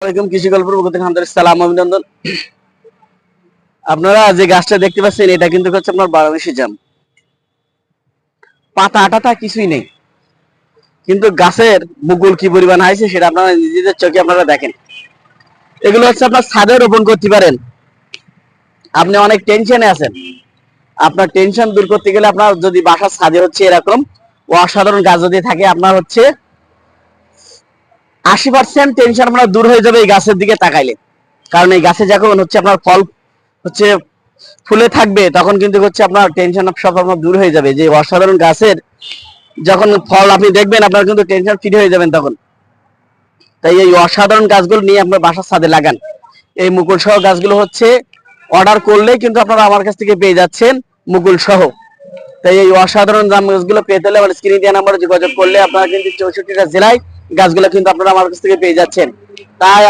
কৃষি গল্পের পক্ষ থেকে আন্তরিক সালাম অভিনন্দন। আপনারা যে গাছটা দেখতে পাচ্ছেন এটা কিন্তু হচ্ছে আপনার বারাণসী জাম। পাতা আটাটা কিছুই নেই, কিন্তু গাছের মুকুল কি পরিমাণ হয়েছে সেটা আপনারা নিজেদের চোখে আপনারা দেখেন। এগুলো হচ্ছে আপনার ছাদে রোপণ করতে পারেন। আপনি অনেক টেনশনে আছেন, আপনার টেনশন দূর করতে গেলে আপনার যদি বাসার ছাদে হচ্ছে এরকম অসাধারণ গাছ যদি থাকে, আপনার হচ্ছে 80% টেনশন আপনার দূর হয়ে যাবে এই গাছের দিকে তাকাইলে। কারণ এই গাছে যখন হচ্ছে আপনার ফল হচ্ছে ফুলে থাকবে, তখন কিন্তু হচ্ছে আপনার টেনশন সব আপনার দূর হয়ে যাবে। যে অসাধারণ গাছের যখন ফল আপনি দেখবেন, আপনার কিন্তু টেনশন ফ্রি হয়ে যাবেন তখন। তাই এই অসাধারণ গাছগুলো নিয়ে আপনার বাসার ছাদে লাগান। এই মুকুল সহ গাছগুলো হচ্ছে অর্ডার করলেই কিন্তু আপনারা আমার কাছ থেকে পেয়ে যাচ্ছেন মুকুল সহ। তাই এই অসাধারণ জাম গাছগুলো পেতে হলে আমার স্ক্রিনে দেওয়া নাম্বারে যোগাযোগ করলে আপনারা কিন্তু 64টা জেলায় গাছগুলো কিন্তু আপনারা আমার কাছ থেকে পেয়ে যাচ্ছেন। তাই